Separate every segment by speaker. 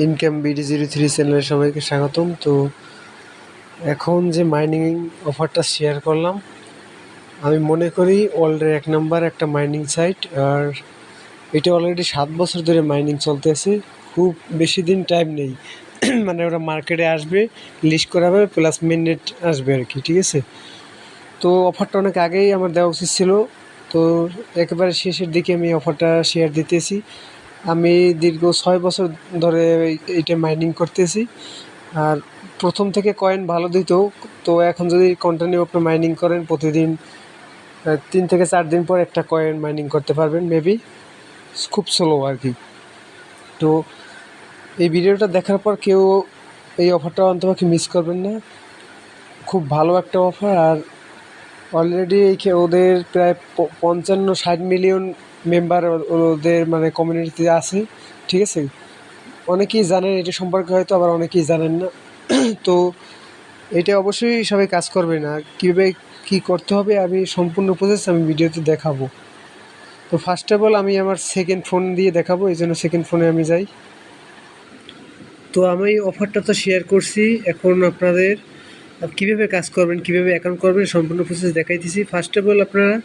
Speaker 1: Income BD03 চ্যানেলে সবাইকে স্বাগতম। তো এখন যে মাইনিং অফারটা শেয়ার করলাম, আমি মনে করি ওয়ার্ল্ডের 1 নাম্বার একটা মাইনিং সাইট। আর এটা অলরেডি 7 বছর ধরে মাইনিং চলতেছে, খুব বেশি দিন টাইম নেই। মানে ওরা মার্কেটে আসবে, লিস্ট করাবে, প্লাস মেননেট আসবে আর কি, ঠিক আছে। তো অফারটা অনেক আগেই আমার দেওয়া উচিত ছিল, তো একেবারে শেষের দিকে আমি অফারটা শেয়ার দিতেছি। আমি দীর্ঘ 6 বছর ধরে এইটা মাইনিং করতেছি, আর প্রথম থেকে কয়েন ভালো দিত। তো এখন যদি কন্টিনিউ আপনি মাইনিং করেন, প্রতিদিন 3 থেকে 4 দিন পর একটা কয়েন মাইনিং করতে পারবেন, মেবি। খুব স্লো আর কি। তো এই ভিডিওটা দেখার পর কেউ এই অফারটা অন্তপক্ষে মিস করবেন না, খুব ভালো একটা অফার। আর অলরেডি ওদের প্রায় 55-60 মিলিয়ন মেম্বার ওদের মানে কমিউনিটিতে আছে, ঠিক আছে। অনেকেই জানেন এটা সম্পর্কে, হয়তো আবার অনেকেই জানেন না। তো এটা অবশ্যই সবাই কাজ করবে না। কীভাবে কী করতে হবে আমি সম্পূর্ণ প্রসেস আমি ভিডিওতে দেখাবো। তো ফার্স্ট অফ অল আমি আমার সেকেন্ড ফোন দিয়ে দেখাবো, এই জন্য সেকেন্ড ফোনে আমি যাই। তো আমি অফারটা তো শেয়ার করছি, এখন আপনাদের কীভাবে কাজ করবেন, কীভাবে অ্যাকাউন্ট করবেন সম্পূর্ণ প্রসেস দেখাইতেছি। ফার্স্ট অফ অল আপনারা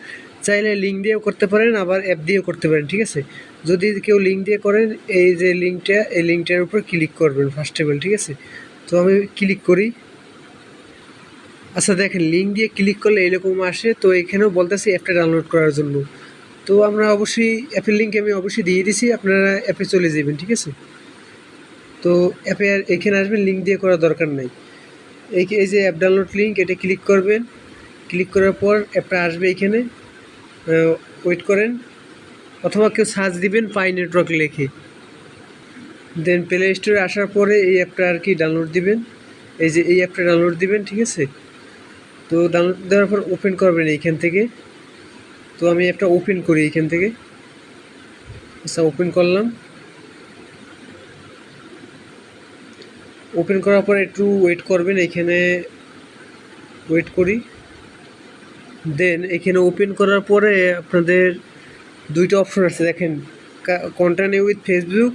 Speaker 1: চাইলে লিঙ্ক দিয়েও করতে পারেন, আবার অ্যাপ দিয়েও করতে পারেন, ঠিক আছে। যদি কেউ লিঙ্ক দিয়ে করেন, এই যে লিঙ্কটা, এই লিঙ্কটার উপর ক্লিক করবেন ফার্স্ট অফ অল, ঠিক আছে। তো আমি ক্লিক করি। আচ্ছা দেখেন, লিঙ্ক দিয়ে ক্লিক করলে এরকম আসে। তো এখানেও বলতেছি অ্যাপটা ডাউনলোড করার জন্য। তো আমরা অবশ্যই অ্যাপের লিঙ্ক আমি অবশ্যই দিয়ে দিছি, আপনারা অ্যাপে চলে যাবেন, ঠিক আছে। তো অ্যাপে আর এখানে আসবেন, লিঙ্ক দিয়ে করার দরকার নাই। এই যে অ্যাপ ডাউনলোড লিঙ্ক, এটা ক্লিক করবেন। ক্লিক করার পর অ্যাপটা আসবে এখানে, ওয়েট করেন, অথবা কেউ সার্চ দিবেন পাই নেটওয়ার্ক লিখে। দেন প্লে স্টোরে আসার পরে এই অ্যাপটা আর কি ডাউনলোড দিবেন। এই যে এই অ্যাপটা ডাউনলোড দিবেন, ঠিক আছে। তো ডাউনলোড দেওয়ার পর ওপেন করবেন এইখান থেকে। তো আমি অ্যাপটা ওপেন করি এইখান থেকে। আচ্ছা, ওপেন করলাম। ওপেন করার পর একটু ওয়েট করবেন, এইখানে ওয়েট করি। দেন এখানে ওপেন করার পরে আপনাদের দুইটা অপশন আছে, দেখেন, continue with Facebook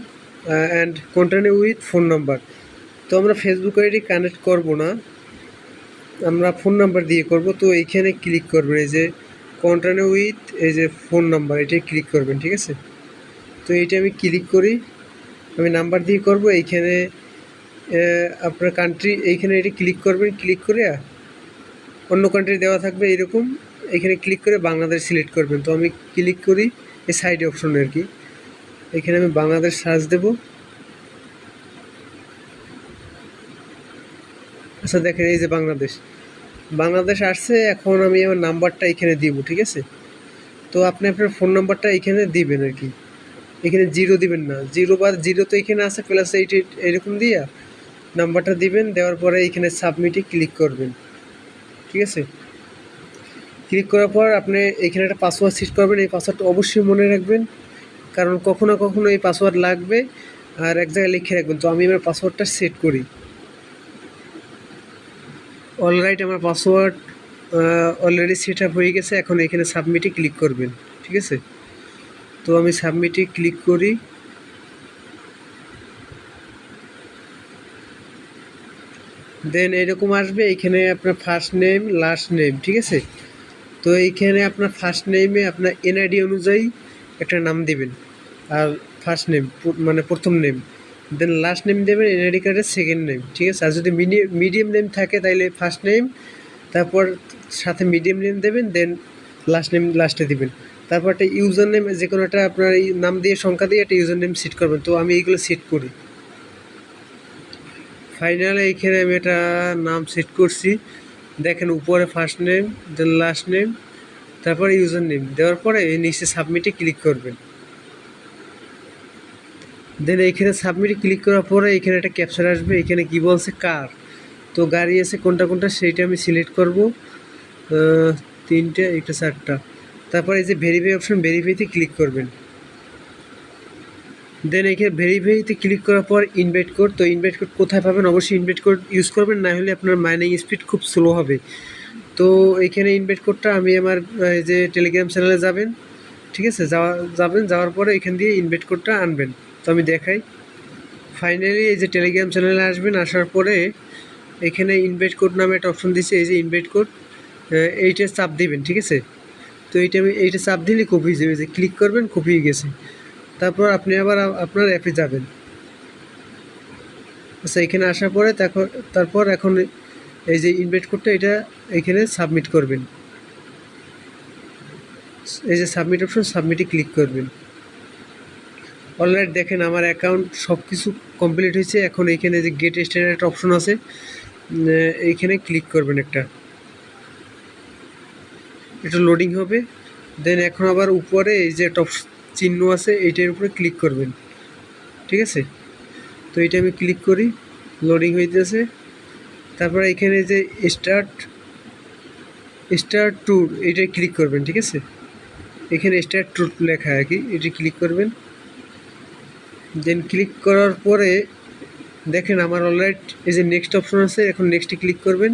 Speaker 1: and continue with phone number. তো আমরা ফেসবুক আইডি কানেক্ট করব না, আমরা ফোন নাম্বার দিয়ে করব। তো এইখানে ক্লিক করবেন, এই যে কন্টিনিউ উইথ, এই যে ফোন নাম্বার, এটাই ক্লিক করবেন, ঠিক আছে। তো এইটা আমি ক্লিক করি, আমি নাম্বার দিয়ে করব। এইখানে আপনার কান্ট্রি, এইখানে এটা ক্লিক করবেন। ক্লিক করে অন্য কান্ট্রি দেওয়া থাকবে এরকম, এখানে ক্লিক করে বাংলাদেশ সিলেক্ট করবেন। তো আমি ক্লিক করি এই সাইড অপশনে আর কি, এখানে আমি বাংলাদেশ সার্চ দেব। আচ্ছা দেখেন, এই যে বাংলাদেশ আসছে। এখন আমি আমার নাম্বারটা এখানে দিব, ঠিক আছে। তো আপনি আপনার ফোন নাম্বারটা এখানে দিবেন আর কি, এখানে জিরো দিবেন না, জিরো তো এখানে আছে, প্লাস এইটি এরকম দিয়া নাম্বারটা দিবেন। দেওয়ার পরে এখানে সাবমিটে ক্লিক করবেন, ঠিক আছে। ক্লিক করার পর আপনি এখানে একটা পাসওয়ার্ড সেট করবেন। এই পাসওয়ার্ডটা অবশ্যই মনে রাখবেন, কারণ কখনো কখনো এই পাসওয়ার্ড লাগবে, আর এক জায়গায় লিখে রাখবেন। তো আমি আমার পাসওয়ার্ডটা সেট করি। অলরাইট, আমার পাসওয়ার্ড অলরেডি সেট আপ হয়ে গেছে। এখন এখানে সাবমিটে ক্লিক করবেন, ঠিক আছে। তো আমি সাবমিটে ক্লিক করি। দেন এরকম আসবে, এইখানে আপনার ফার্স্ট নেম, লাস্ট নেম, ঠিক আছে। তো এইখানে আপনার ফার্স্ট নেমে আপনার এনআইডি অনুযায়ী একটা নাম দেবেন, আর ফার্স্ট নেম মানে প্রথম নেম। দেন লাস্ট নেম দেবেন এনআইডি কার্ডের সেকেন্ড নেম, ঠিক আছে। আর যদি মিডিয়াম নেম থাকে তাইলে ফার্স্ট নেম, তারপর সাথে মিডিয়াম নেম দেবেন, দেন লাস্ট নেম লাস্টে দিবেন। তারপর একটা ইউজার নেম, যে কোনো একটা আপনার এই নাম দিয়ে সংখ্যা দিয়ে একটা ইউজার নেম সেট করবেন। তো আমি এইগুলো সেট করি। ফাইনালি এইখানে আমি একটা নাম সেট করছি, দেখেন উপরে ফার্স্ট নেম, দেন লাস্ট নেম, তারপরে ইউজার নেম দেওয়ার পরে এই নিচে সাবমিটে ক্লিক করবেন। দেন এইখানে সাবমিটে ক্লিক করার পরে এখানে একটা ক্যাপচার আসবে, এখানে কি বলছে কার। তো গাড়ি আছে কোনটা সেইটা আমি সিলেক্ট করব, 3টে, একটা 4টা। তারপর এই যে ভেরিফাই অপশন, ভেরিফাইতে ক্লিক করবেন। দেন এখানে ভেরিফাইতে ক্লিক করার পর ইনভাইট কোড। তো ইনভাইট কোড কোথায় পাবেন, অবশ্যই ইনভাইট কোড ইউজ করবেন, না হলে আপনার মাইনিং স্পিড খুব স্লো হবে। তো এইখানে ইনভাইট কোডটা আমি আমার এই যে টেলিগ্রাম চ্যানেলে যাবেন, ঠিক আছে, যাওয়ার পরে এখান দিয়ে ইনভাইট কোডটা আনবেন। তো আমি দেখাই, ফাইনালি এই যে টেলিগ্রাম চ্যানেলে আসবেন, আসার পরে এখানে ইনভাইট কোড নামে একটা অপশন দিচ্ছে, এই যে ইনভাইট কোড, এইটা চাপ দিবেন, ঠিক আছে। তো এইটা চাপ দিলে কপি হয়ে যাবে, যে ক্লিক করবেন কপি হয়ে গেছে। তারপর আপনি আবার আপনার অ্যাপে যাবেন। আচ্ছা, এখানে আসার পরে তারপর এখন এই যে ইনভাইট কোডটা এটা এখানে সাবমিট করবেন। এই যে সাবমিট অপশন, সাবমিটে ক্লিক করবেন। অলরাইট, দেখেন আমার অ্যাকাউন্ট সব কিছু কমপ্লিট হয়েছে। এখন এইখানে যে গেট স্টার্টেড একটা অপশন আছে, এইখানে ক্লিক করবেন, এটা লোডিং হবে। দেন এখন আবার উপরে এই যে টপ চিহ্ন আছে এইটার উপরে ক্লিক করবেন, ঠিক আছে। তো এটা আমি ক্লিক করি, লোডিং হইতেছে। তারপরে এখানে যে স্টার্ট ট্যুর এইটাই ক্লিক করবেন, ঠিক আছে। এখানে স্টার্ট ট্যুর লেখা আর কি, এটি ক্লিক করবেন। দেন ক্লিক করার পরে দেখেন আমার অলরাইট এই যে নেক্সট অপশন আছে, এখন নেক্সটে ক্লিক করবেন,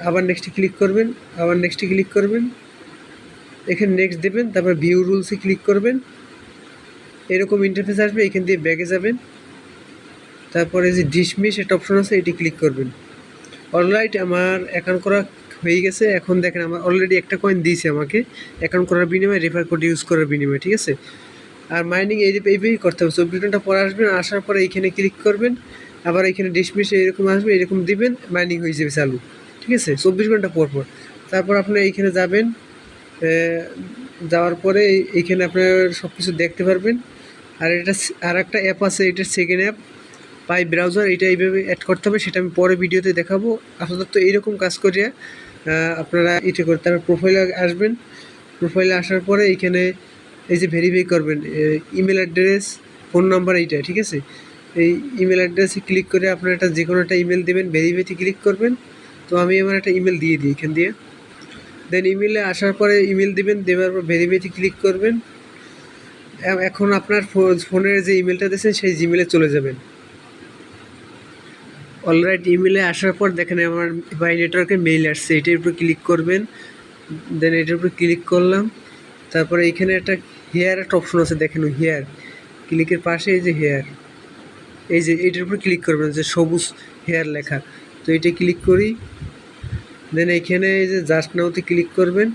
Speaker 1: আবার নেক্সটে ক্লিক করবেন, আবার নেক্সটে ক্লিক করবেন, এখানে নেক্সট দেবেন, তারপর ভিউ রুলসে ক্লিক করবেন। এরকম ইন্টারফেস আসবে, এখান দিয়ে ব্যাগে যাবেন। তারপরে যে ডিসমিস একটা অপশন আছে, এটি ক্লিক করবেন। অলরাইট, আমার অ্যাকাউন্ট করা হয়ে গেছে। এখন দেখেন আমার অলরেডি একটা কয়েন দিয়েছে আমাকে অ্যাকাউন্ট করার বিনিময়ে, রেফার কোড ইউজ করার বিনিময়ে, ঠিক আছে। আর মাইনিং এইভাবেই করতে হবে। 24 ঘন্টা পরে আসবেন, আসার পরে এইখানে ক্লিক করবেন, আবার এখানে ডিসমিস এরকম আসবে, এরকম দিবেন, মাইনিং হয়ে যাবে চালু, ঠিক আছে, 24 ঘন্টা পর। তারপর আপনি এইখানে যাবেন, যাওয়ার পরে এইখানে আপনার সব কিছু দেখতে পারবেন। আর আর একটা অ্যাপ আছে, এটার সেকেন্ড অ্যাপ পাই ব্রাউজার, এটা এইভাবে অ্যাড করতে হবে, সেটা আমি পরে ভিডিওতে দেখাবো। আপাতত এইরকম কাজ করিয়া আপনারা এটা করতে হবে। প্রোফাইলে আসবেন, প্রোফাইলে আসার পরে এইখানে এই যে ভেরিফাই করবেন, ইমেল অ্যাড্রেস, ফোন নাম্বার, এইটা, ঠিক আছে। এই ইমেল অ্যাড্রেসে ক্লিক করে আপনার যে কোনো একটা ইমেল দেবেন, ভেরিফাইতে ক্লিক করবেন। তো আমি আমার একটা ইমেল দিয়ে দিই এখান দিয়ে। দেন ইমেলে আসার পরে ইমেল দেবেন, দেওয়ার পর ভেরিফাইতে ক্লিক করবেন। এখন আপনার ফোনের যে ইমেলটা দিয়েছেন সেই জিমেলে চলে যাবেন। অলরাইট, ইমেলে আসার পর দেখেন আমার বাই নেটওয়ার্কের মেইল আসছে, এটার উপর ক্লিক করবেন। দেন এটার উপর ক্লিক করলাম। তারপরে এখানে একটা হেয়ার একটা অপশন আছে, দেখেন হেয়ার, ক্লিকের পাশে এই যে হেয়ার, এই যে এটার উপর ক্লিক করবেন, যে সবুজ হেয়ার লেখা। তো এটা ক্লিক করি। দেন এইখানে এই যে জাস্ট নাওতে ক্লিক করবেন।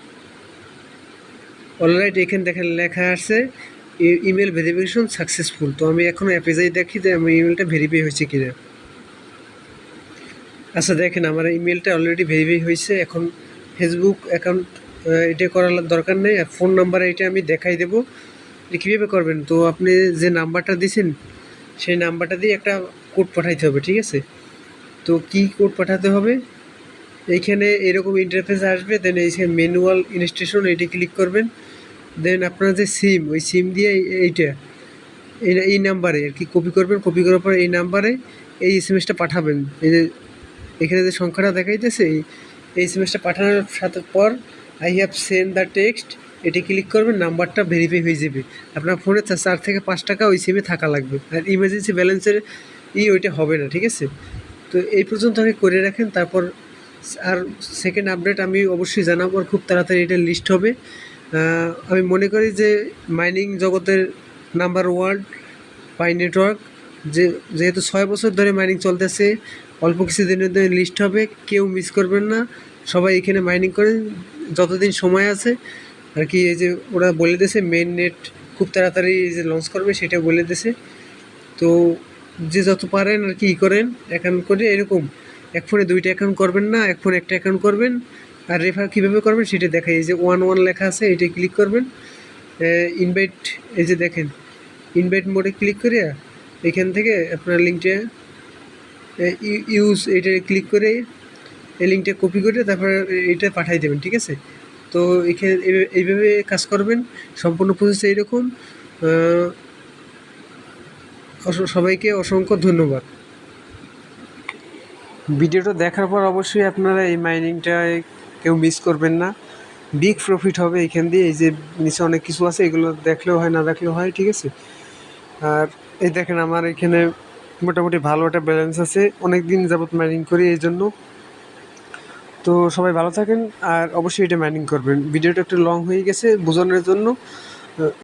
Speaker 1: অলরাইট, এখানে দেখেন লেখা আছে ইমেল ভেরিফিকেশন সাকসেসফুল। তো আমি এখন অ্যাপে যাই, দেখি যে আমার ইমেলটা ভেরিফাই হয়েছে কিনা। আচ্ছা, দেখেন আমার ইমেলটা অলরেডি ভেরিফাই হয়েছে। এখন ফেসবুক অ্যাকাউন্ট এটা করার দরকার নেই, আর ফোন নাম্বার এটা আমি দেখাই দেবো যে কীভাবে করবেন। তো আপনি যে নাম্বারটা দিয়েছেন সেই নাম্বারটা দিয়ে একটা কোড পাঠাইতে হবে, ঠিক আছে। তো কি কোড পাঠাতে হবে, এইখানে এরকম ইন্টারফেস আসবে। দেন এই ম্যানুয়াল ইনস্ট্রাকশন, এইটা ক্লিক করবেন। দেন আপনার যে সিম, ওই সিম দিয়ে এইটা এই নাম্বারে আর কি কপি করবেন। কপি করার পর এই নাম্বারে এই এসএমএসটা পাঠাবেন। এই যে এখানে যে সংখ্যাটা দেখাইতেছে, এই এসএমএসটা পাঠানোর সাথে পর I have send the text, এটি ক্লিক করবেন, নাম্বারটা ভেরিফাই হয়ে যাবে। আপনার ফোনে 4 থেকে 5 টাকা ওই সিমে থাকা লাগবে, আর ইমার্জেন্সি ব্যালেন্সের ওইটা হবে না, ঠিক আছে। তো এই পর্যন্ত আগে করে রাখেন। তারপর আর সেকেন্ড আপডেট আমি অবশ্যই জানাবো, আর খুব তাড়াতাড়ি এটা লিস্ট হবে। আমি মনে করি যে মাইনিং জগতের নাম্বার ওয়ার্ল্ড পাই নেটওয়ার্ক, যেহেতু 6 বছর ধরে মাইনিং চলতেছে, অল্প কিছু দিনের ধরে লিস্ট হবে, কেউ মিস করবেন না। সবাই এখানে মাইনিং করেন যতদিন সময় আছে আর কি। এই যে ওরা বলে দিয়েছে মেন নেট খুব তাড়াতাড়ি যে লঞ্চ করবে, সেটা বলে দিয়েছে। তো যে যত পারেন আর কি করেন, অ্যাকাউন্ট করে এরকম এক ফোনে 2টা অ্যাকাউন্ট করবেন না, এক ফোনে একটা অ্যাকাউন্ট করবেন। আর রেফার কীভাবে করবেন সেটা দেখাই, এই যে 1 লেখা আছে, এটা ক্লিক করবেন। ইনভাইট, এই যে দেখেন ইনভাইট মোডে ক্লিক করিয়া এখান থেকে আপনার লিঙ্কটা ইউজ, এটা ক্লিক করে এই লিঙ্কটা কপি করে তারপর এটা পাঠাই দেবেন, ঠিক আছে। তো এখানে এইভাবে কাজ করবেন, সম্পূর্ণ প্রসেস এইরকম। সবাইকে অসংখ্য ধন্যবাদ। ভিডিওটা দেখার পর অবশ্যই আপনারা এই মাইনিংটা কেউ মিস করবেন না, বিগ প্রফিট হবে এখান দিয়ে। এই যে নিচে অনেক কিছু আছে, এগুলো দেখলেও হয়, না দেখলেও হয়, ঠিক আছে। আর এই দেখেন আমার এখানে মোটামুটি ভালো একটা ব্যালেন্স আছে, অনেক দিন যাবত মাইনিং করি এই জন্য। তো সবাই ভালো থাকেন, আর অবশ্যই এটা মাইনিং করবেন। ভিডিওটা একটু লং হয়ে গেছে বোঝানোর জন্য।